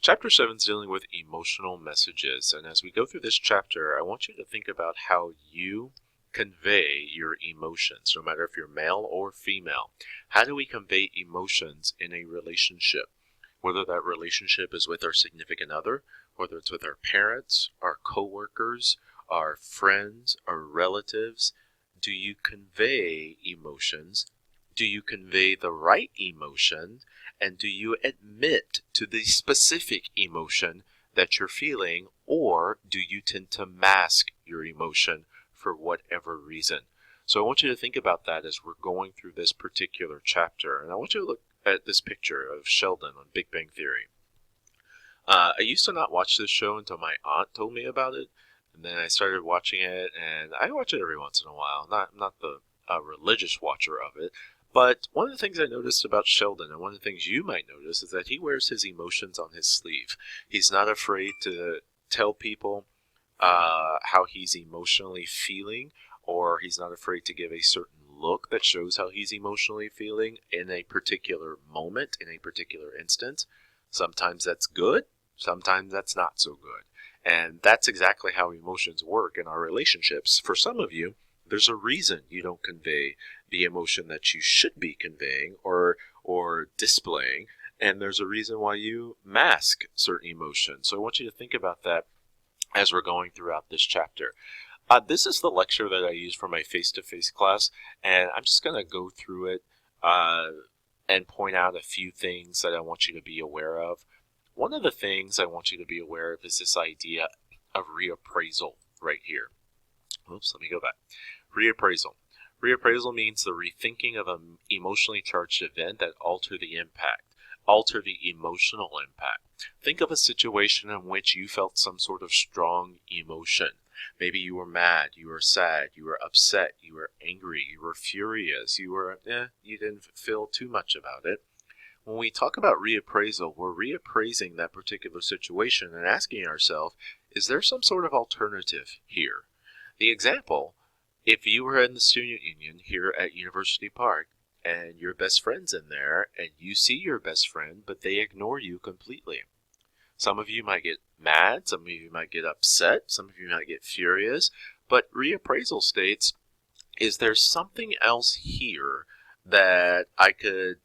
Chapter 7 is dealing with emotional messages, and as we go through this chapter, I want you to think about how you convey your emotions, no matter if you're male or female. How do we convey emotions in a relationship? Whether that relationship is with our significant other, whether it's with our parents, our coworkers, our friends, our relatives, do you convey emotions? Do you convey the right emotion? And do you admit to the specific emotion that you're feeling, or do you tend to mask your emotion for whatever reason? So I want you to think about that as we're going through this particular chapter. And I want you to look at this picture of Sheldon on Big Bang Theory. I used to not watch this show until my aunt told me about it. And then I started watching it, and I watch it every once in a while. Not the religious watcher of it. But one of the things I noticed about Sheldon, and one of the things you might notice, is that he wears his emotions on his sleeve. He's not afraid to tell people how he's emotionally feeling, or he's not afraid to give a certain look that shows how he's emotionally feeling in a particular moment, in a particular instance. Sometimes that's good, sometimes that's not so good. And that's exactly how emotions work in our relationships. For some of you, there's a reason you don't convey the emotion that you should be conveying or displaying, and there's a reason why you mask certain emotions. So I want you to think about that as we're going throughout this chapter. This is the lecture that I use for my face-to-face class, and I'm just going to go through it and point out a few things that I want you to be aware of. One of the things I want you to be aware of is this idea of reappraisal right here. Oops, let me go back. Reappraisal. Reappraisal means the rethinking of an emotionally charged event that alter the emotional impact. Think of a situation in which you felt some sort of strong emotion. Maybe you were mad, you were sad, you were upset, you were angry, you were furious, you didn't feel too much about it. When we talk about reappraisal, we're reappraising that particular situation and asking ourselves, is there some sort of alternative here? The example, if you were in the student union here at University Park and your best friend's in there and you see your best friend but they ignore you completely. Some of you might get mad, some of you might get upset, some of you might get furious, but reappraisal states, is there something else here that I could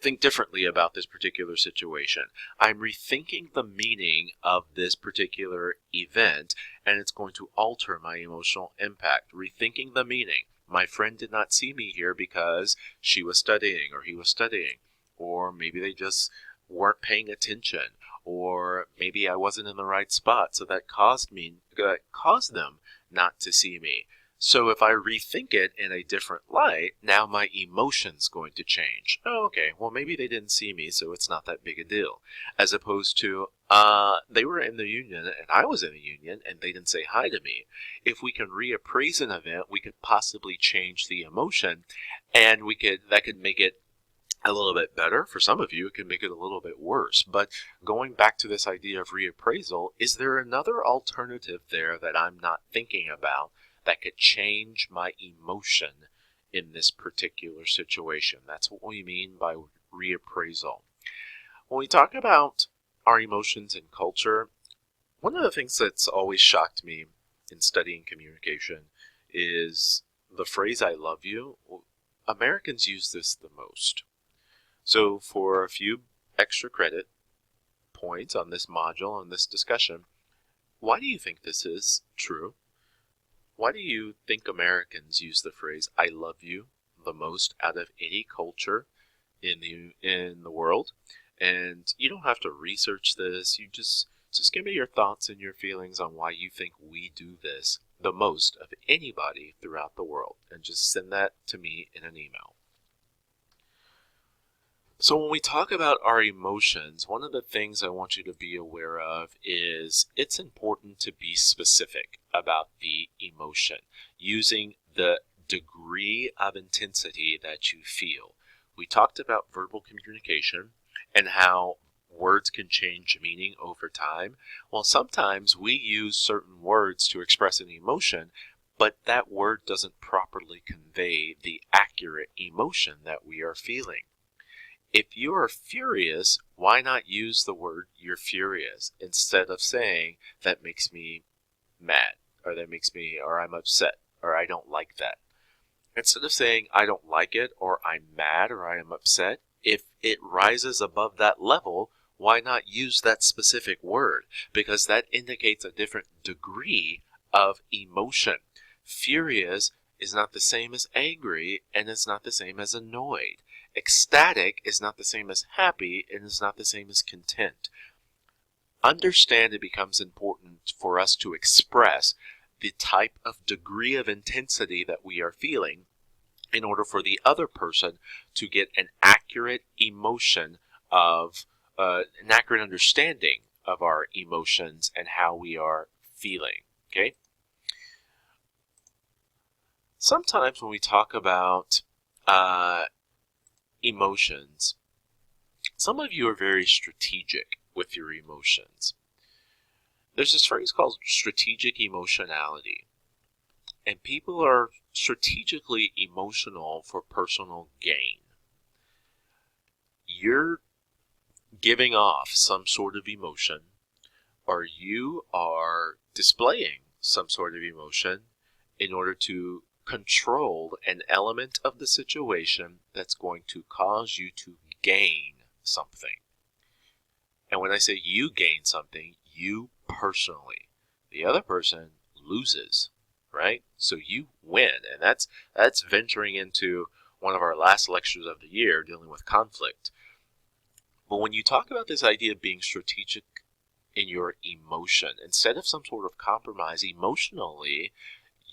think differently about this particular situation? I'm rethinking the meaning of this particular event, and it's going to alter my emotional impact. Rethinking the meaning. My friend did not see me here because she was studying or he was studying, or maybe they just weren't paying attention, or maybe I wasn't in the right spot, so that caused them not to see me. So if I rethink it in a different light, now my emotion's going to change. Oh, okay, well maybe they didn't see me, so it's not that big a deal. As opposed to, they were in the union and I was in the union and they didn't say hi to me. If we can reappraise an event, we could possibly change the emotion, and that could make it a little bit better. For some of you, it can make it a little bit worse. But going back to this idea of reappraisal, is there another alternative there that I'm not thinking about that could change my emotion in this particular situation? That's what we mean by reappraisal. When we talk about our emotions in culture, one of the things that's always shocked me in studying communication is the phrase "I love you." Americans use this the most. So for a few extra credit points on this module, on this discussion, why do you think this is true? Why do you think Americans use the phrase "I love you" the most out of any culture in the world? And you don't have to research this. You just give me your thoughts and your feelings on why you think we do this the most of anybody throughout the world, and just send that to me in an email. So when we talk about our emotions, one of the things I want you to be aware of is it's important to be specific about the emotion, using the degree of intensity that you feel. We talked about verbal communication and how words can change meaning over time. Well, sometimes we use certain words to express an emotion, but that word doesn't properly convey the accurate emotion that we are feeling. If you are furious, why not use the word you're furious instead of saying that makes me mad, or that makes me, or I'm upset, or I don't like that. Instead of saying I don't like it, or I'm mad, or I am upset, if it rises above that level, why not use that specific word? Because that indicates a different degree of emotion. Furious is not the same as angry, and it's not the same as annoyed. Ecstatic is not the same as happy, and is not the same as content. Understand it becomes important for us to express the type of degree of intensity that we are feeling in order for the other person to get an accurate emotion of an accurate understanding of our emotions and how we are feeling. Okay? Sometimes when we talk about emotions, some of you are very strategic with your emotions. There's this phrase called strategic emotionality. And people are strategically emotional for personal gain. You're giving off some sort of emotion, or you are displaying some sort of emotion in order to control an element of the situation that's going to cause you to gain something. And when I say you gain something, you personally. The other person loses, right? So you win, and that's venturing into one of our last lectures of the year dealing with conflict. But when you talk about this idea of being strategic in your emotion, instead of some sort of compromise emotionally,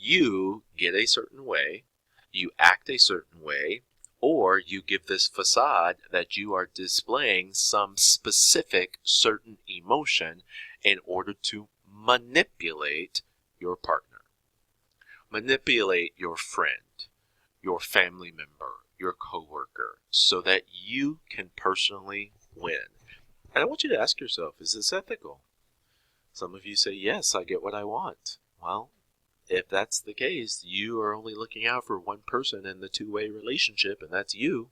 you get a certain way, you act a certain way, or you give this facade that you are displaying some specific certain emotion in order to manipulate your partner, manipulate your friend, your family member, your coworker, so that you can personally win. And I want you to ask yourself, is this ethical? Some of you say, yes, I get what I want. Well, if that's the case, you are only looking out for one person in the two-way relationship, and that's you,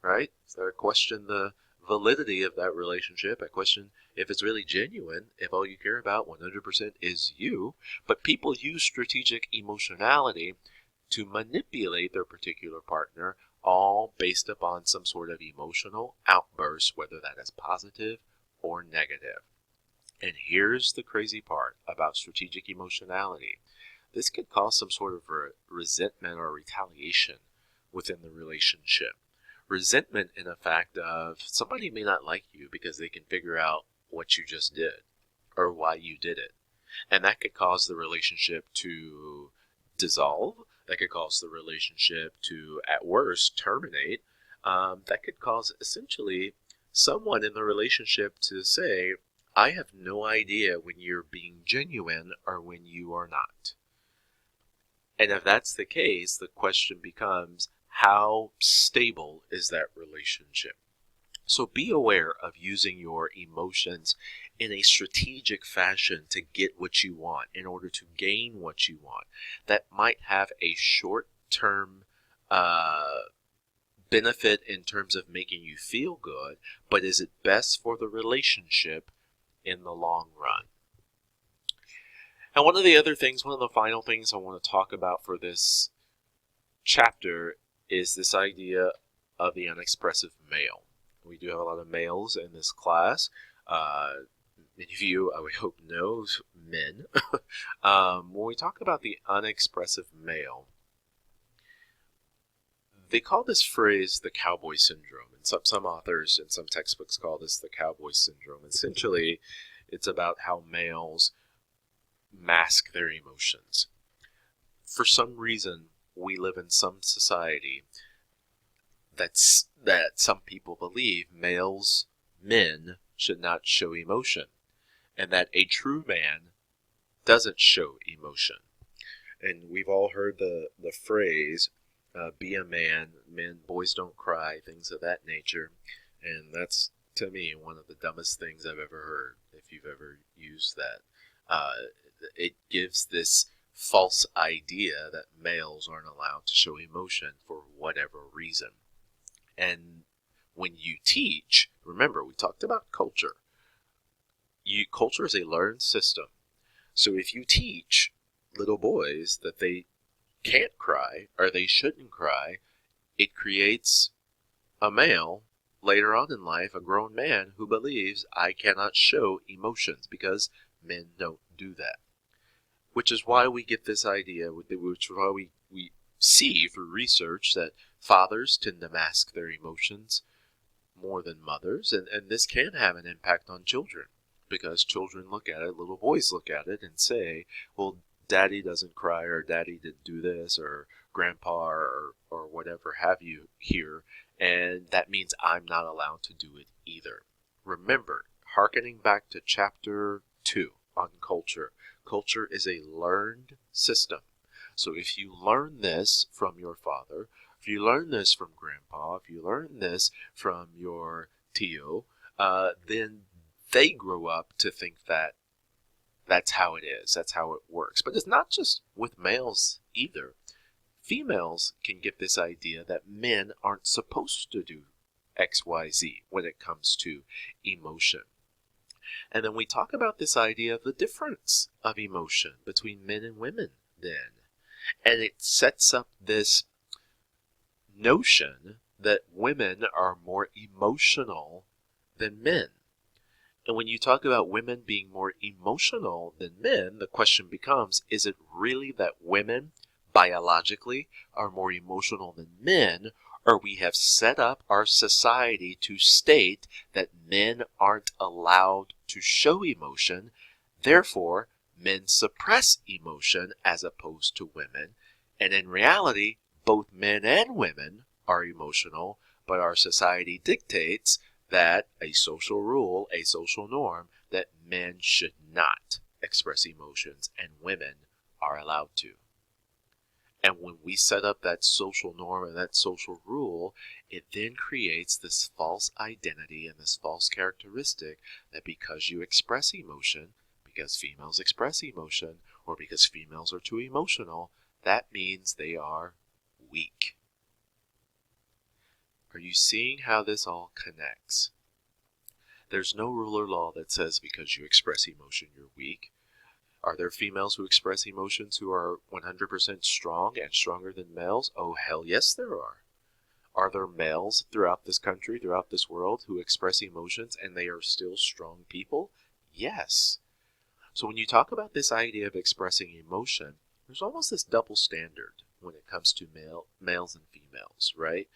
right? So I question the validity of that relationship. I question if it's really genuine, if all you care about 100% is you. But people use strategic emotionality to manipulate their particular partner, all based upon some sort of emotional outburst, whether that is positive or negative. And here's the crazy part about strategic emotionality. This could cause some sort of resentment or retaliation within the relationship. Resentment in the fact of somebody may not like you because they can figure out what you just did or why you did it. And that could cause the relationship to dissolve. That could cause the relationship to, at worst, terminate. That could cause essentially someone in the relationship to say, I have no idea when you're being genuine or when you are not. And if that's the case, the question becomes, how stable is that relationship? So be aware of using your emotions in a strategic fashion to get what you want, in order to gain what you want. That might have a short-term benefit in terms of making you feel good, but is it best for the relationship in the long run? And one of the final things I want to talk about for this chapter is this idea of the unexpressive male. We do have a lot of males in this class. Many of you, I would hope, know men. When we talk about the unexpressive male, they call this phrase the cowboy syndrome. And some authors and some textbooks call this the cowboy syndrome. Essentially, it's about how males mask their emotions. For some reason, we live in some society that some people believe men should not show emotion, and that a true man doesn't show emotion. And we've all heard the phrase, be a man, boys don't cry, things of that nature. And that's, to me, one of the dumbest things I've ever heard, if you've ever used that. It gives this false idea that males aren't allowed to show emotion for whatever reason. And When you teach, remember we talked about culture. Culture is a learned system. So if you teach little boys that they can't cry or they shouldn't cry, it creates a male later on in life, a grown man who believes I cannot show emotions because men don't do that. Which is why we get this idea, which is why we see through research that fathers tend to mask their emotions more than mothers, and this can have an impact on children because children look at it, little boys look at it and say, well, daddy doesn't cry, or daddy didn't do this, or grandpa, or whatever have you here, and that means I'm not allowed to do it either. Remember, hearkening back to chapter 2 on culture, culture is a learned system. So if you learn this from your father, if you learn this from grandpa, if you learn this from your tío, then they grow up to think that that's how it is, that's how it works. But it's not just with males either. Females can get this idea that men aren't supposed to do XYZ when it comes to emotion. And then we talk about this idea of the difference of emotion between men and women then. And it sets up this notion that women are more emotional than men. And when you talk about women being more emotional than men, the question becomes, is it really that women biologically are more emotional than men, or we have set up our society to state that men aren't allowed to show emotion, therefore men suppress emotion as opposed to women, and in reality both men and women are emotional, but our society dictates that a social rule, a social norm, that men should not express emotions and women are allowed to. And when we set up that social norm and that social rule, it then creates this false identity and this false characteristic that because you express emotion, because females express emotion, or because females are too emotional, that means they are weak. Are you seeing how this all connects? There's no rule or law that says because you express emotion, you're weak. Are there females who express emotions who are 100% strong and stronger than males? Oh, hell yes, there are. Are there males throughout this country, throughout this world, who express emotions and they are still strong people? Yes. So when you talk about this idea of expressing emotion, there's almost this double standard when it comes to males and females, right?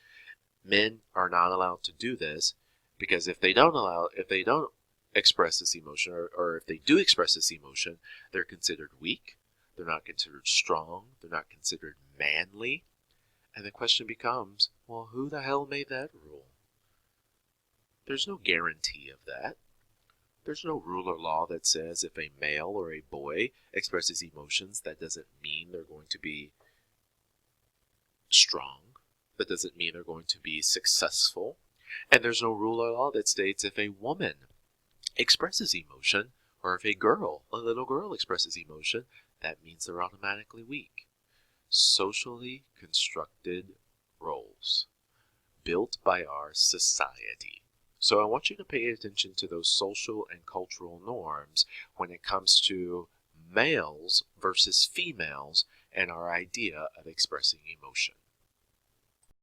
Men are not allowed to do this because if they don't express this emotion, or if they do express this emotion, they're considered weak, they're not considered strong, they're not considered manly. And the question becomes, well, who the hell made that rule? There's no guarantee of that. There's no rule or law that says if a male or a boy expresses emotions, that doesn't mean they're going to be strong. That doesn't mean they're going to be successful. And there's no rule or law that states if a woman expresses emotion, or if a little girl expresses emotion, that means they're automatically weak. Socially constructed roles built by our society. So I want you to pay attention to those social and cultural norms when it comes to males versus females and our idea of expressing emotion.